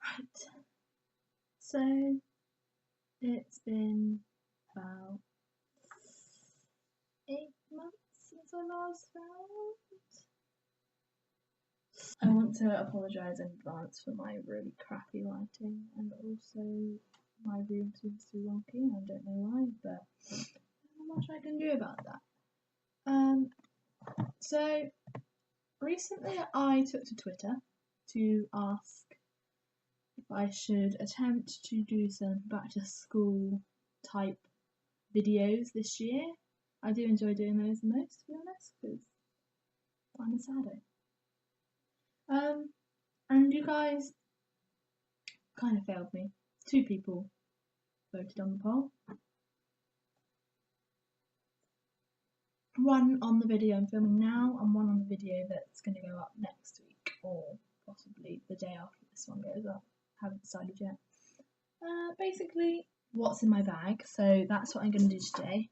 Right, so it's been about 8 months since I last filmed. I want to apologise in advance for my really crappy lighting, and also my room seems to be wonky. I don't know why, but not much I can do about that. So recently I took to Twitter to ask if I should attempt to do some back to school type videos this year. I do enjoy doing those the most, to be honest, because I'm a saddo. And you guys kind of failed me. 2 people voted on the poll. One on the video I'm filming now, and one on the video that's going to go up next week, or possibly the day after this one goes up. Haven't decided yet. Basically, what's in my bag, so that's what I'm going to do today.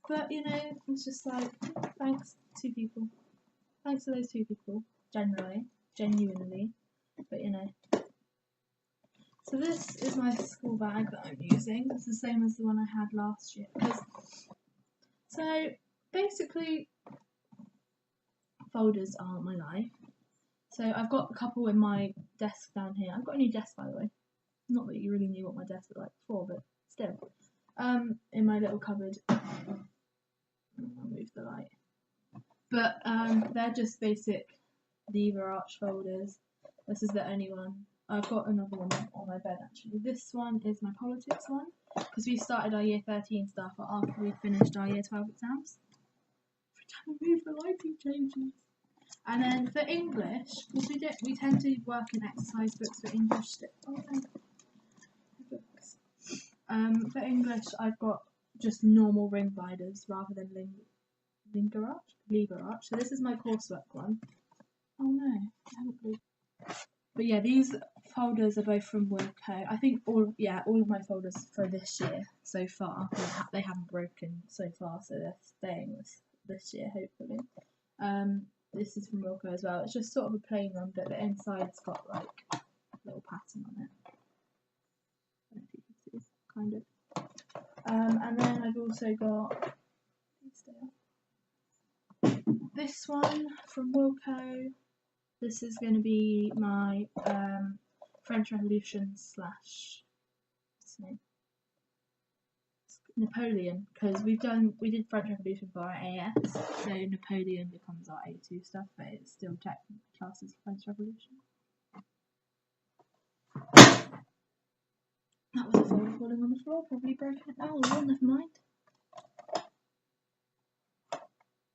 But, you know, it's just like, thanks, 2 people. Thanks to those 2 people, genuinely, but you know. So this is my school bag that I'm using. It's the same as the one I had last year. So basically, folders are my life. So I've got a couple in my desk down here. I've got a new desk, by the way. Not that you really knew what my desk looked like before, but still. In my little cupboard. I'll move the light. But they're just basic lever arch folders. This is the only one. I've got another one on my bed actually. This one is my politics one, because we started our year 13 stuff after we finished our year 12 exams. Every time I move the lighting changes. And then for English, because we tend to work in exercise books for English books. For English I've got just normal ring binders rather than lever arch. So this is my coursework one. Oh no, I haven't moved. But yeah, these folders are both from Wilko. I think all of my folders for this year so far, they haven't broken so far, so they're staying this year hopefully. This is from Wilko as well. It's just sort of a plain one, but the inside's got like a little pattern on it. I don't know if you can see, kind of. And then I've also got this one from Wilko. This is going to be my French Revolution / what's his name? Napoleon, because we did French Revolution for our AS, so Napoleon becomes our A2 stuff, but it's still technically classed as French Revolution. That was a folder falling on the floor, probably broken it now. Oh, never mind.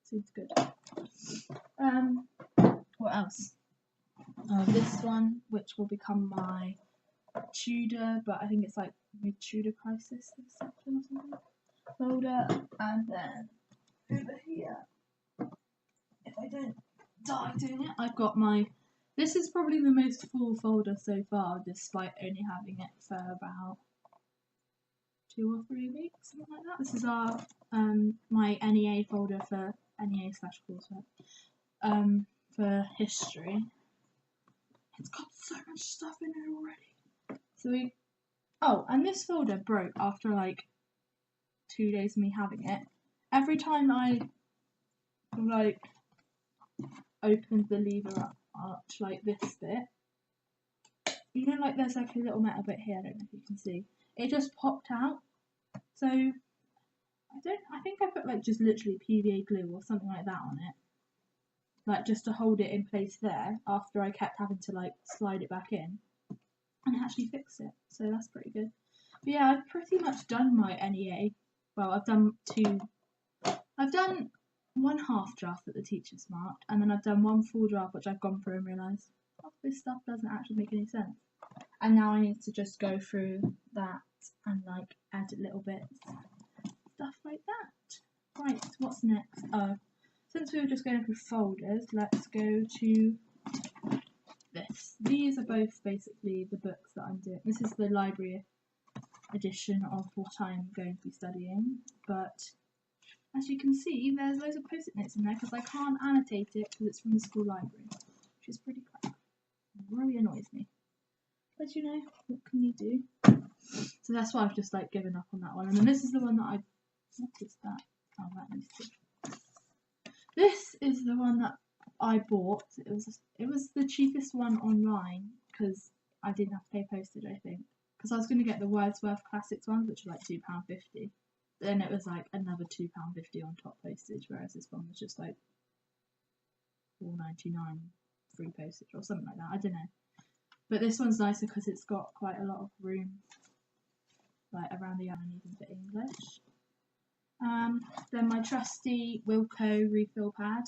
Seems good. What else? This one, which will become my Tudor, but I think it's like mid-Tudor crisis section or something. Folder, and then over here, if I don't die doing it, I've got my. This is probably the most full folder so far, despite only having it for about 2 or 3 weeks, something like that. This is our my NEA folder for NEA / coursework for history. It's got so much stuff in it already. So and this folder broke after like 2 days of me having it. Every time I like opened the lever arch, like this bit, you know, like there's like a little metal bit here, I don't know if you can see, it just popped out. So I think I put like just literally PVA glue or something like that on it, like just to hold it in place there, after I kept having to like slide it back in, and it actually fixed it, so that's pretty good. But yeah, I've pretty much done my NEA. Well, I've done 1 half draft that the teacher's marked, and then I've done 1 full draft which I've gone through and realised, oh, this stuff doesn't actually make any sense. And now I need to just go through that and like add little bits, stuff like that. Right, what's next? Since we were just going through folders, let's go to this. These are both basically the books that I'm doing. This is the library edition of what I'm going to be studying, but as you can see, there's loads of post-it notes in there because I can't annotate it because it's from the school library, which is pretty crap. It really annoys me. But you know, what can you do? So that's why I've just like given up on that one. And then this is the one that what is that? Oh, that needs to. This is the one that I bought. It was the cheapest one online because I didn't have to pay postage, I think. Because I was going to get the Wordsworth Classics ones, which are like £2.50. Then it was like another £2.50 on top postage, whereas this one was just like £4.99 free postage or something like that. I don't know. But this one's nicer because it's got quite a lot of room, like around the yarn, even for English. Then my trusty Wilko refill pad.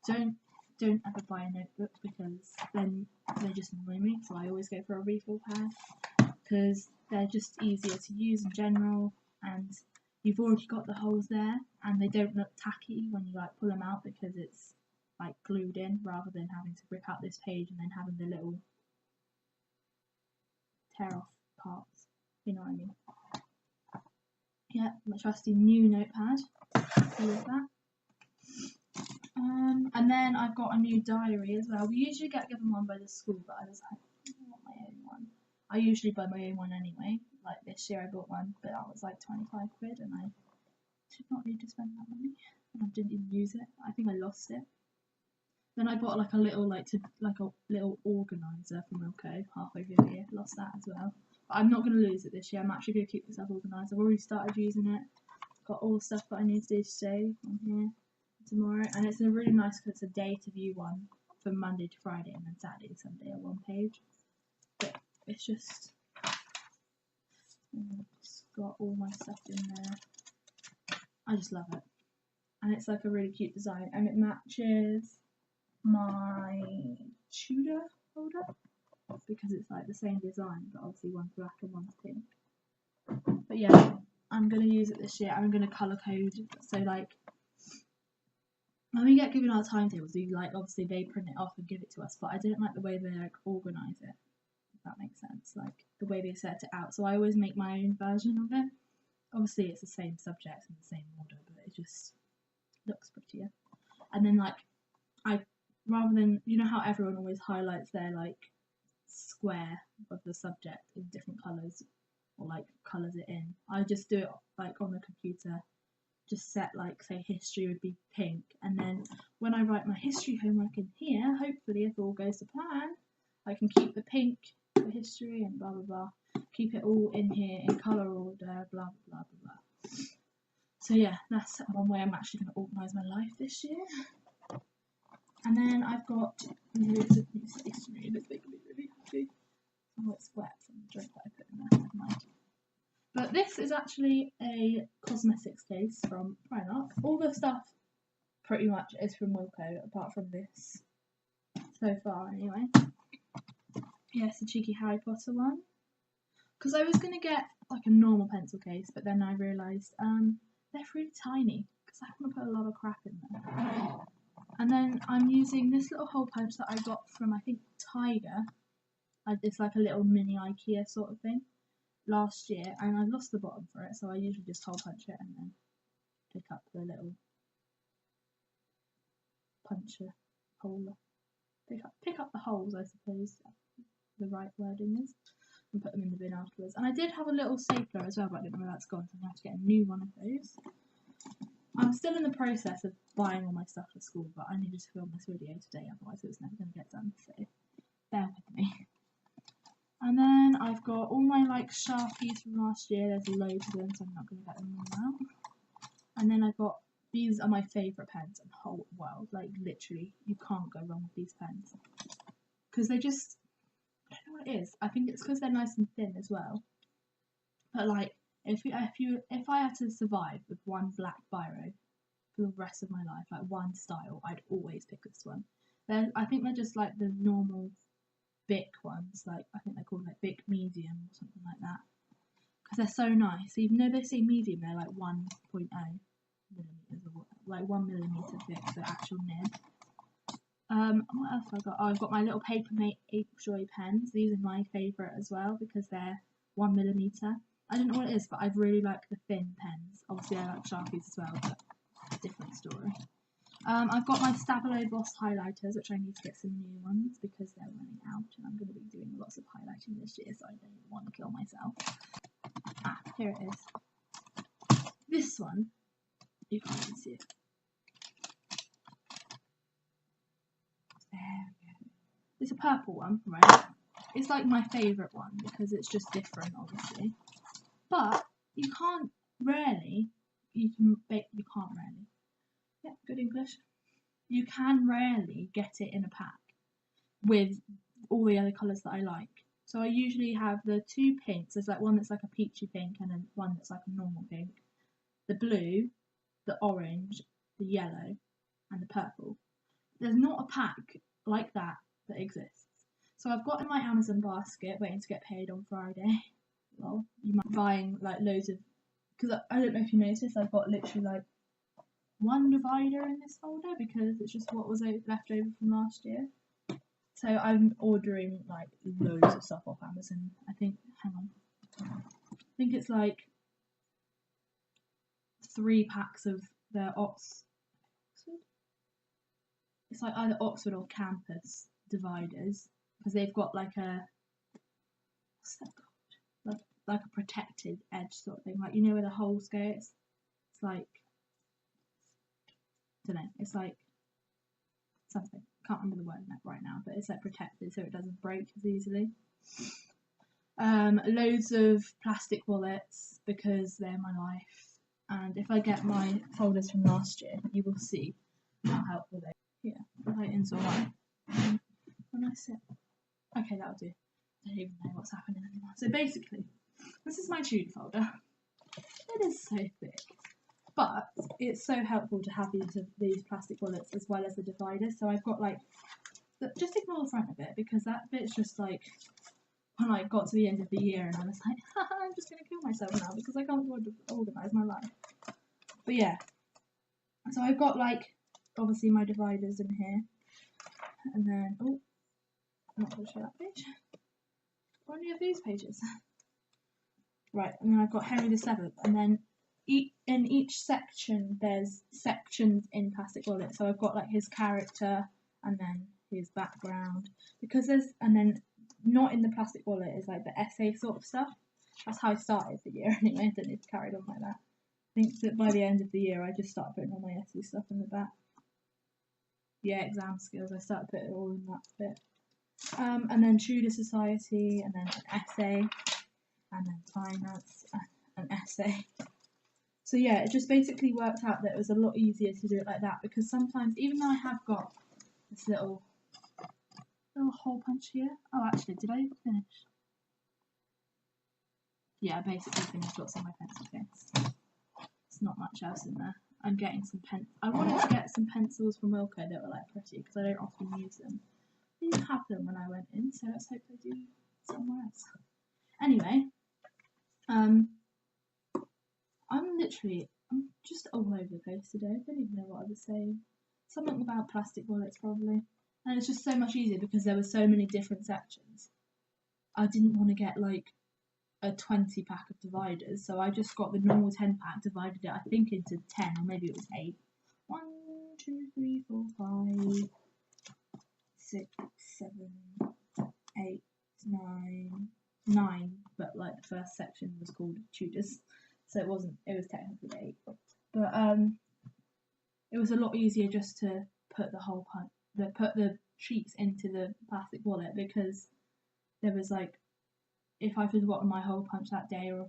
Don't ever buy a notebook because then they just annoy me. So I always go for a refill pad because they're just easier to use in general, and you've already got the holes there, and they don't look tacky when you like pull them out because it's like glued in rather than having to rip out this page and then having the little tear off parts. You know what I mean? Yeah, my trusty new notepad. I love that. And then I've got a new diary as well. We usually get given one by the school, but I was like, I want my own one. I usually buy my own one anyway. Like this year I bought one, but that was like 25 quid and I did not need to spend that money. And I didn't even use it. I think I lost it. Then I bought like a little organiser from Wilko halfway through the year. Lost that as well. But I'm not going to lose it this year. I'm actually going to keep myself organised. I've already started using it. Got all the stuff that I need to do today on here, tomorrow, and it's a really nice because it's a day to view one from Monday to Friday, and then Saturday and Sunday are one page. But it's just got all my stuff in there. I just love it, and it's like a really cute design, and it matches my Tudor holder because it's like the same design, but obviously one's black and one's pink. But yeah, I'm going to use it this year. I'm going to colour code. So like when we get given our timetables, we like obviously they print it off and give it to us, but I don't like the way they like organise it. If that makes sense, like the way they set it out. So I always make my own version of it. Obviously it's the same subject and the same order, but it just looks prettier. And then like rather than, you know how everyone always highlights their like square of the subject in different colours or like colours it in, I just do it like on the computer, just set like say history would be pink, and then when I write my history homework in here, hopefully if all goes to plan, I can keep the pink for history and blah blah blah, keep it all in here in colour order, blah blah blah blah. So yeah, that's one way I'm actually going to organise my life this year. And then I've got loads of new stationery that's making me really happy. Oh, it's wet from the drink that I put in there. Never mind. But this is actually a cosmetics case from Primark. All the stuff pretty much is from Wilko, apart from this. So far, anyway. Yeah, it's a cheeky Harry Potter one. Because I was going to get like a normal pencil case, but then I realised they're really tiny. Because I want to put a lot of crap in there. And then I'm using this little hole punch that I got from, I think, Tiger. It's like a little mini IKEA sort of thing last year, and I lost the bottom for it, so I usually just hole punch it and then pick up the little puncher hole. Pick up the holes, I suppose the right wording is, and put them in the bin afterwards. And I did have a little stapler as well, but I don't know where that's gone, so I'm going to have to get a new one of those. I'm still in the process of buying all my stuff for school, but I needed to film this video today, otherwise it was never going to get done, so bear with me. And then I've got all my like Sharpies from last year. There's loads of them, so I'm not going to get them all out. And then I've got, these are my favourite pens in the whole world. Like literally, you can't go wrong with these pens. Because they just, I don't know what it is. I think it's because they're nice and thin as well. But like, if I had to survive with one black biro for the rest of my life, like one style, I'd always pick this one. I think they're just like the normal Bic ones, like I think they're called like Bic Medium or something like that, because they're so nice. Even though they say medium, they're like 1.0 millimeters or like 1 millimeter thick, the actual nib. What else have I got? Oh, I've got my little Papermate April Joy pens. These are my favourite as well because they're 1 millimeter. I don't know what it is, but I really like the thin pens. Obviously, I like Sharpies as well, but different story. I've got my Stabilo Boss highlighters, which I need to get some new ones because they're running out, and I'm going to be doing lots of highlighting graduating this year, so I don't want to kill myself. Ah, here it is. This one, you can't even see it. There we go. It's a purple one, right? It's like my favourite one because it's just different, obviously. But you can't rarely. You can't rarely. Yeah, good English. You can rarely get it in a pack with all the other colours that I like. So I usually have the two pinks. There's like one that's like a peachy pink and then one that's like a normal pink. The blue, the orange, the yellow, and the purple. There's not a pack like that exists. So I've got in my Amazon basket waiting to get paid on Friday. Well, you might be buying like loads of, because I don't know if you noticed, I've got literally like one divider in this folder because it's just what was left over from last year. So I'm ordering like loads of stuff off Amazon. I think, hang on, I think it's like 3 packs of the Oxford. It's like either Oxford or Campus dividers because they've got like a, what's that called? Like a protected edge sort of thing. Like, you know where the holes go? It's like, I don't know. It's like something. Can't remember the word right now, but it's like protected so it doesn't break as easily. Loads of plastic wallets because they're my life. And if I get my folders from last year, you will see how helpful they are. Yeah, the lighting's alright. When I sit. Okay, that'll do. I don't even know what's happening anymore. So basically, this is my Tudor folder. It is so thick. But it's so helpful to have these plastic wallets as well as the dividers. So I've got like, just ignore the front of it because that bit's just like, when I got to the end of the year and I was like, I'm just going to kill myself now because I can't organise my life. But yeah, so I've got like, obviously my dividers in here. And then, oh, I'm not going to show that page. Or any of these pages. Right, and then I've got Henry VII. And then in each section, there's sections in plastic wallets. So I've got like his character and then his background. Because there's, and then not in the plastic wallet is like the essay sort of stuff. That's how I started the year anyway. I don't need to carry it on like that. I think that by the end of the year, I just started putting all my essay stuff in the back. Yeah, exam skills. I started putting it all in that bit. And then Tudor Society, and then an essay, and then finance, an essay. So yeah, it just basically worked out that it was a lot easier to do it like that because sometimes, even though I have got this little hole punch here. Oh, actually, did I finish? Yeah, I basically finished what's in my pencil case. There's not much else in there. I'm getting some I wanted to get some pencils from Wilko that were like pretty because I don't often use them. I didn't have them when I went in, so let's hope I do somewhere else. Anyway, I'm just all over the place today. I don't even know what I was saying. Something about plastic wallets probably. And it's just so much easier because there were so many different sections. I didn't want to get like a 20 pack of dividers, so I just got the normal 10 pack, divided it I think into 10 or maybe it was 8. 1, 2, 3, 4, 5, 6, 7, 8, 9, but like the first section was called Tudors, so it was technically 8, but it was a lot easier just to put put the sheets into the plastic wallet because there was like, if I forgotten my hole punch that day, or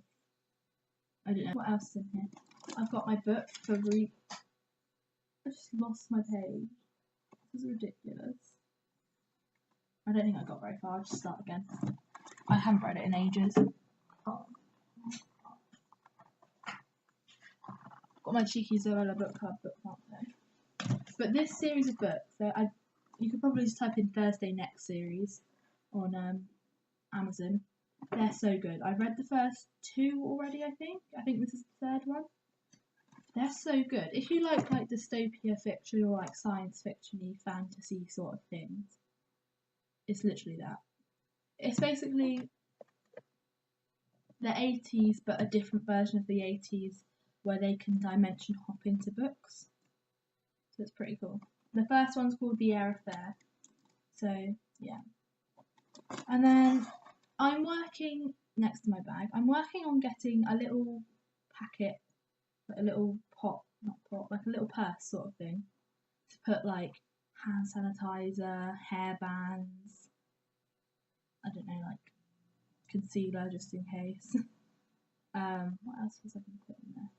I don't know what else is in here. I've got my book for I just lost my page. This is ridiculous. I don't think I got very far. I'll just start again. I haven't read it in ages. Oh. Got my cheeky Zoella book club bookmark though. But this series of books, you could probably just type in Thursday Next series on Amazon. They're so good. I've read the first 2 already, I think. I think this is the 3rd one. They're so good. If you like dystopia fiction or like science fiction-y fantasy sort of things, it's literally that. It's basically the 80s, but a different version of the 80s where they can dimension hop into books. So it's pretty cool. The first one's called The Air Affair. So, yeah. And then I'm working next to my bag. I'm working on getting a little packet, like a little pot, not pot, like a little purse sort of thing to put like hand sanitizer, hair bands, I don't know, like concealer just in case. What else was I going to put in there?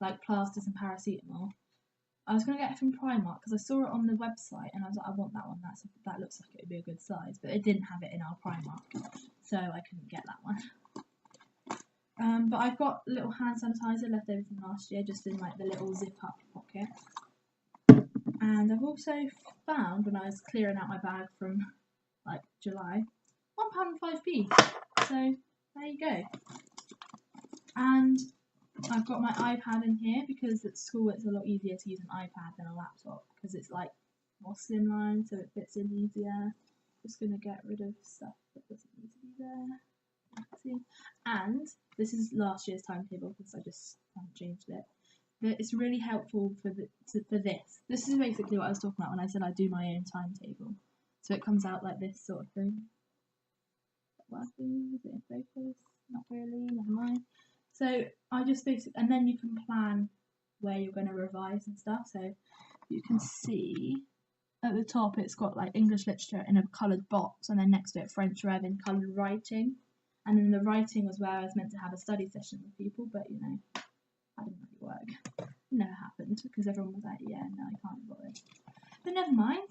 Like plasters and paracetamol. I was going to get it from Primark because I saw it on the website and I was like, I want that one. That looks like it would be a good size, but it didn't have it in our Primark, so I couldn't get that one. But I've got little hand sanitizer left over from last year, just in like the little zip up pocket. And I've also found, when I was clearing out my bag from like July, £1.05p. So there you go. And I've got my iPad in here because at school it's a lot easier to use an iPad than a laptop because it's like more slimline, so it fits in easier. Just gonna get rid of stuff that doesn't need to be there. And this is last year's timetable because I just haven't changed it. But it's really helpful for this. This is basically what I was talking about when I said I do my own timetable. So it comes out like this sort of thing. Working, is it in focus? Not really, never mind. So I just basically, and then you can plan where you're going to revise and stuff. So you can see at the top it's got like English literature in a coloured box, and then next to it French Rev in coloured writing. And then the writing was where I was meant to have a study session with people, but you know, that didn't really work. It never happened because everyone was like, yeah, no, I can't bother. But never mind.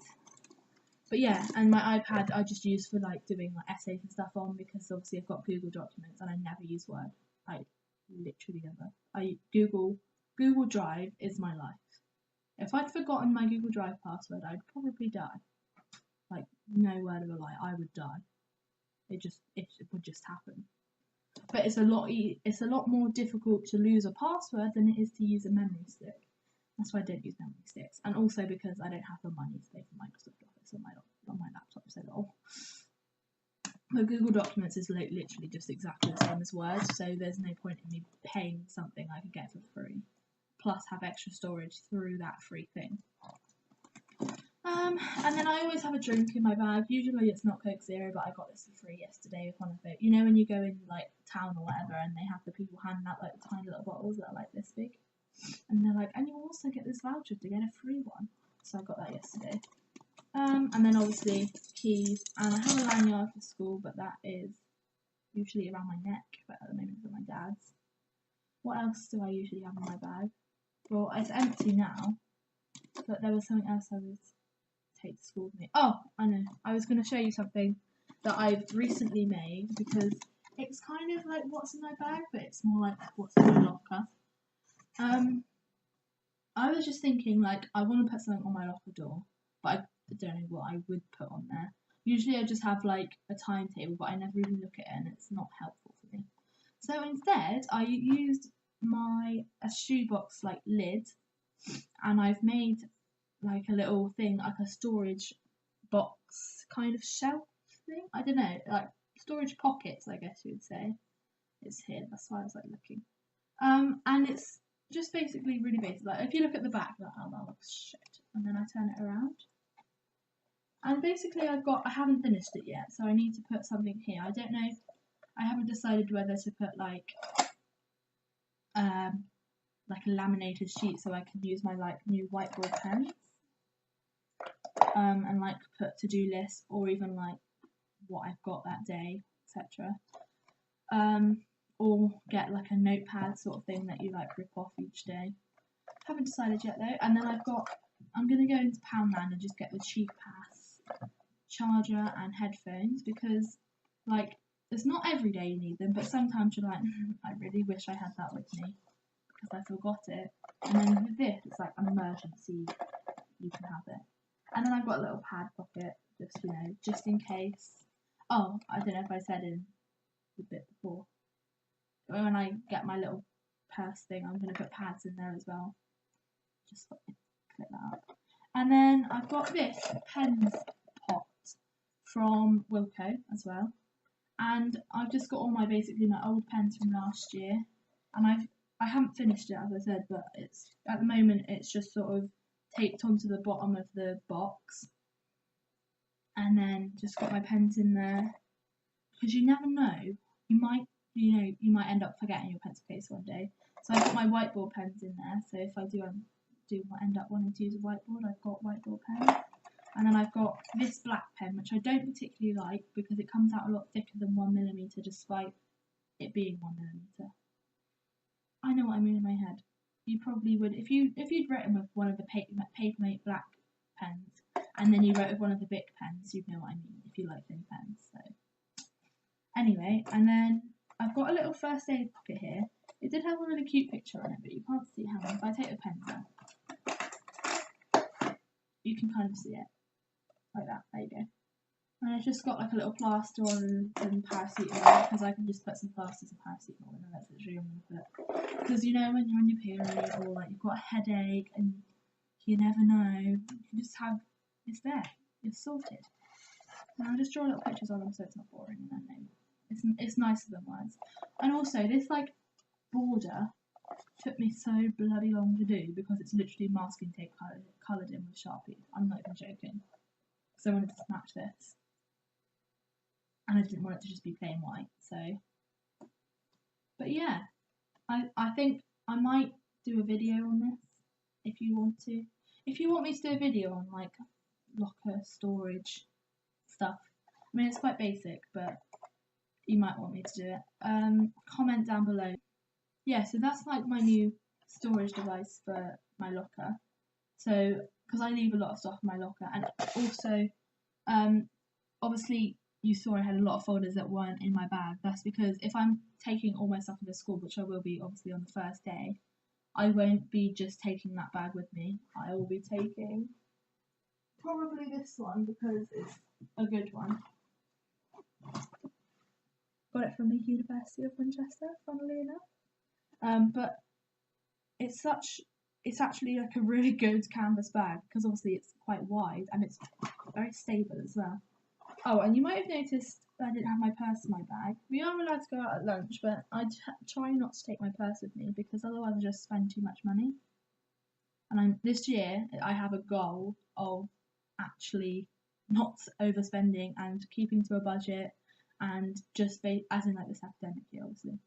But yeah, and my iPad I just use for like doing like essays and stuff on, because obviously I've got Google Documents and I never use Word. I literally never. Google Drive is my life. If I'd forgotten my Google Drive password, I'd probably die. Like, no word of a lie, I would die. It would just happen. But it's a lot more difficult to lose a password than it is to use a memory stick. That's why I don't use memory sticks, and also because I don't have the money to pay for Microsoft Office on my laptop, so lol. But Google Documents is literally just exactly the same as Word, so there's no point in me paying something I could get for free, plus have extra storage through that free thing. And then I always have a drink in my bag. Usually it's not Coke Zero, but I got this for free yesterday with one of it. You know when you go in like town or whatever, and they have the people handing out like the tiny little bottles that are like this big, and they're like, and you also get this voucher to get a free one. So I got that yesterday. And then obviously keys, and I have a lanyard for school, but that is usually around my neck, but at the moment it's at my dad's. What else do I usually have in my bag? Well, it's empty now, but there was something else I would take to school with me. Oh, I know. I was going to show you something that I've recently made, because it's kind of like what's in my bag, but it's more like what's in my locker. I was just thinking, like, I want to put something on my locker door, but I don't know what I would put on there. Usually I just have like a timetable, but I never even look at it, and it's not helpful for me. So instead I used a shoebox like lid, and I've made like a little thing, like a storage box kind of shelf thing. I don't know, like storage pockets, I guess you would say. It's here, that's why I was like looking. And it's just basically really basic. Like if you look at the back, that looks shit, and then I turn it around. And basically I haven't finished it yet, so I need to put something here. I don't know, I haven't decided whether to put like a laminated sheet so I can use my like new whiteboard pens, and like put to-do lists, or even like what I've got that day, etc. Or get like a notepad sort of thing that you like rip off each day. Haven't decided yet though. And then I'm gonna go into Poundland and just get the cheap pass charger and headphones, because like it's not every day you need them, but sometimes you're like, I really wish I had that with me because I forgot it. And then with this, it's like an emergency, you can have it. And then I've got a little pad pocket, just in case. Oh, I don't know if I said in the bit before, when I get my little purse thing, I'm going to put pads in there as well. Just click that up. And then I've got this pens pot from Wilko as well. And I've just got all my old pens from last year. And I haven't finished it, as I said, but at the moment it's just sort of taped onto the bottom of the box. And then just got my pens in there. because you never know. You might end up forgetting your pencil case one day. So I've got my whiteboard pens in there. So if I do end up wanting to use a whiteboard, I've got whiteboard pens. And then I've got this black pen, which I don't particularly like because it comes out a lot thicker than 1mm, despite it being 1mm. I know what I mean in my head. You probably would if you'd written with one of the Papermate black pens, and then you wrote with one of the Bic pens, you'd know what I mean if you like thin pens. So anyway, and then I've got a little first aid pocket here. It did have a really cute picture on it, but you can't see how. If I take the pens out, you can kind of see it. Like that, there you go. And I've just got like a little plaster on and paracetamol, because I can just put some plasters and paracetamol in, and that's literally all I'm going to put. Because you know, when you're on your period or like you've got a headache and you never know, you can just have, it's there, you're sorted. And I'll just draw little pictures on them so it's not boring, and I know it's nicer than words. And also, this like border took me so bloody long to do because it's literally masking tape coloured in with Sharpie. I'm not even joking. So I wanted to match this, and I didn't want it to just be plain white. So, but yeah, I think I might do a video on this if you want to. If you want me to do a video on like locker storage stuff, I mean it's quite basic, but you might want me to do it. Comment down below. Yeah, so that's like my new storage device for my locker. So, because I leave a lot of stuff in my locker, and also, obviously you saw I had a lot of folders that weren't in my bag. That's because if I'm taking all my stuff into school, which I will be obviously on the first day, I won't be just taking that bag with me. I will be taking probably this one because it's a good one. Got it from the University of Winchester, funnily enough. But it's actually like a really good canvas bag because obviously it's quite wide and it's very stable as well. Oh, and you might have noticed that I didn't have my purse in my bag. We are allowed to go out at lunch, but I try not to take my purse with me because otherwise I just spend too much money. And this year I have a goal of actually not overspending and keeping to a budget, and just as in like this academic year, obviously,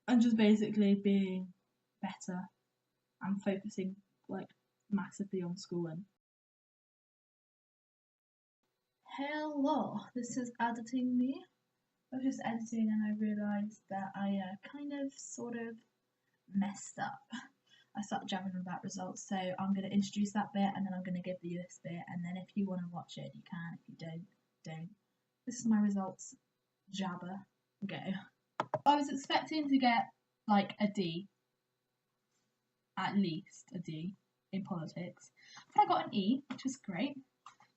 and just basically being better and focusing like massively on schooling. Hello, this is editing me. I was just editing and I realised that I kind of sort of messed up. I started jabbing about results, so I'm going to introduce that bit and then I'm going to give you this bit, and then if you want to watch it, you can. If you don't. This is my results jabber. Go. I was expecting to get like a D, at least a D in politics, but I got an E, which was great.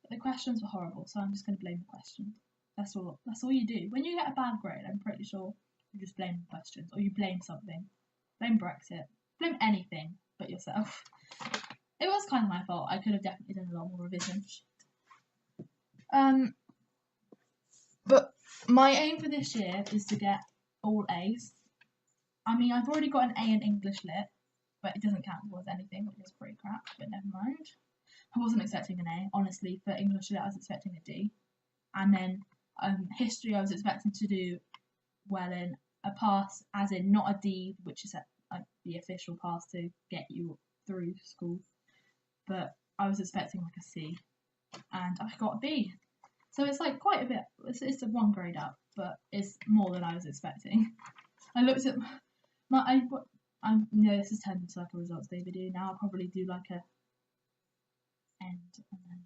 But the questions were horrible, so I'm just going to blame the questions. That's all you do. When you get a bad grade, I'm pretty sure you just blame the questions, or you blame something. Blame Brexit. Blame anything but yourself. It was kind of my fault. I could have definitely done a lot more revision. But my aim for this year is to get all A's. I mean, I've already got an A in English Lit, but it doesn't count towards anything, which is pretty crap, but never mind. I wasn't expecting an A, honestly. For English Lit, I was expecting a D. And then history, I was expecting to do well in a pass, as in not a D, which is like the official pass to get you through school, but I was expecting like a C, and I got a B. So it's like quite a bit. It's a 1 grade up, but it's more than I was expecting. I looked at I know this has turned into like a results day video. Now I'll probably do like a end and then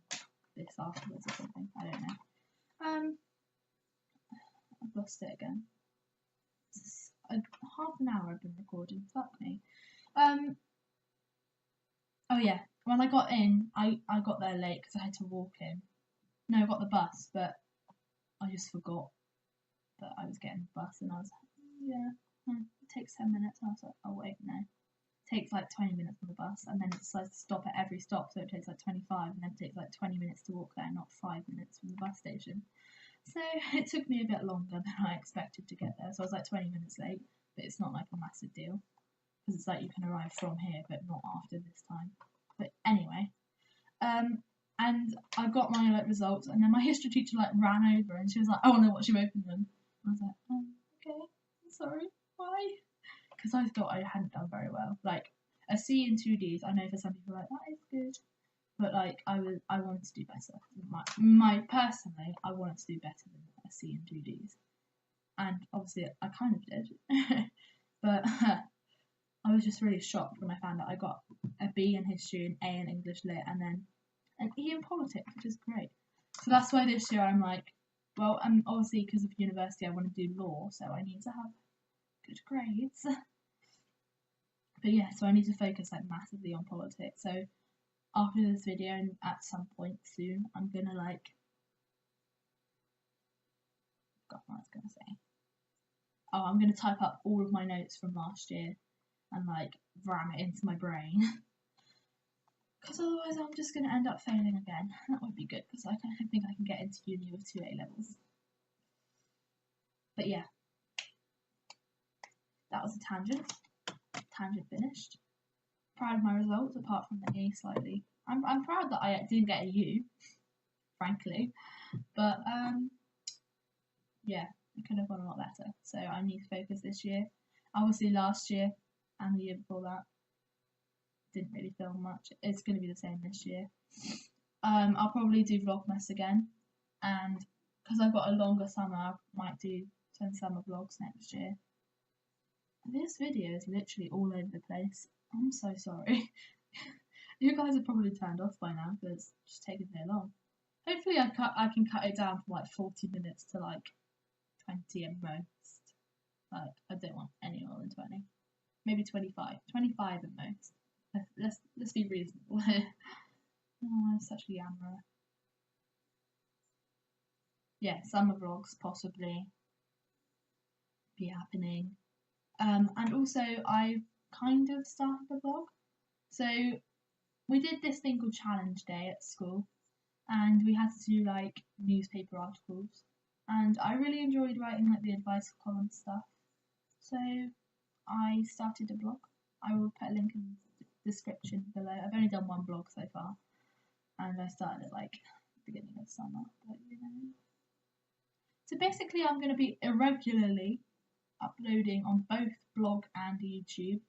this afterwards or something. I don't know. I've lost it again. It's half an hour I've been recording. Fuck me. Oh yeah. When I got in, I got there late because I had to walk in. No, I got the bus, but I just forgot that I was getting the bus, and I was like, it takes 10 minutes. And I was like, oh wait, no. It takes like 20 minutes on the bus, and then it decides to stop at every stop, so it takes like 25, and then it takes like 20 minutes to walk there, not 5 minutes from the bus station. So it took me a bit longer than I expected to get there. So I was like 20 minutes late, but it's not like a massive deal because it's like you can arrive from here, but not after this time. But anyway, And I got my like results, and then my history teacher like ran over, and she was like, "I want to watch you open them." I was like, "Okay, I'm sorry, why?" Because I thought I hadn't done very well. Like a C in 2Ds, I know for some people like that is good, but like I wanted to do better. My personally, I wanted to do better than a C in 2Ds, and obviously I kind of did, but I was just really shocked when I found out I got a B in history, an A in English lit, and then an E in politics, which is great. So that's why this year I'm like, well, and obviously because of university I want to do law, so I need to have good grades. But yeah, so I need to focus like massively on politics. So after this video and at some point soon, I'm gonna like, God, what I was gonna say. Oh, I'm gonna type up all of my notes from last year and like ram it into my brain. Because otherwise I'm just going to end up failing again. That would be good, because I don't think I can get into uni with 2 A levels. But yeah, that was a tangent. Tangent finished. Proud of my results, apart from the A slightly. I'm proud that I didn't get a U, frankly. But yeah, it could have gone a lot better. So I need to focus this year. Obviously last year and the year before that didn't really film much. It's going to be the same this year. I'll probably do Vlogmas again, and because I've got a longer summer, I might do some summer vlogs next year. This video is literally all over the place. I'm so sorry. You guys are probably turned off by now because it's just taken so long. Hopefully I can cut it down from like 40 minutes to like 20 at most. Like I don't want any more than 20. Maybe 25. 25 at most. Let's be reasonable here. Oh, I'm such a yammerer. Yeah, summer vlogs possibly be happening. And also I've kind of started a blog. So we did this thing called Challenge Day at school, and we had to do like newspaper articles, and I really enjoyed writing like the advice column stuff. So I started a blog. I will put a link in the description below. I've only done one blog so far, and I started it like beginning of summer, but you know. So basically I'm going to be irregularly uploading on both blog and YouTube.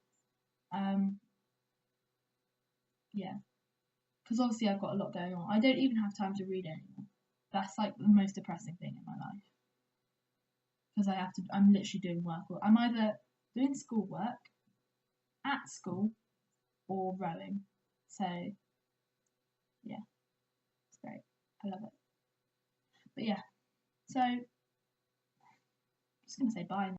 Yeah, because obviously I've got a lot going on. I don't even have time to read anymore. That's like the most depressing thing in my life, because I'm literally doing work. I'm either doing schoolwork at school or rowing. So yeah, it's great. I love it. But yeah, so I'm just gonna say bye now.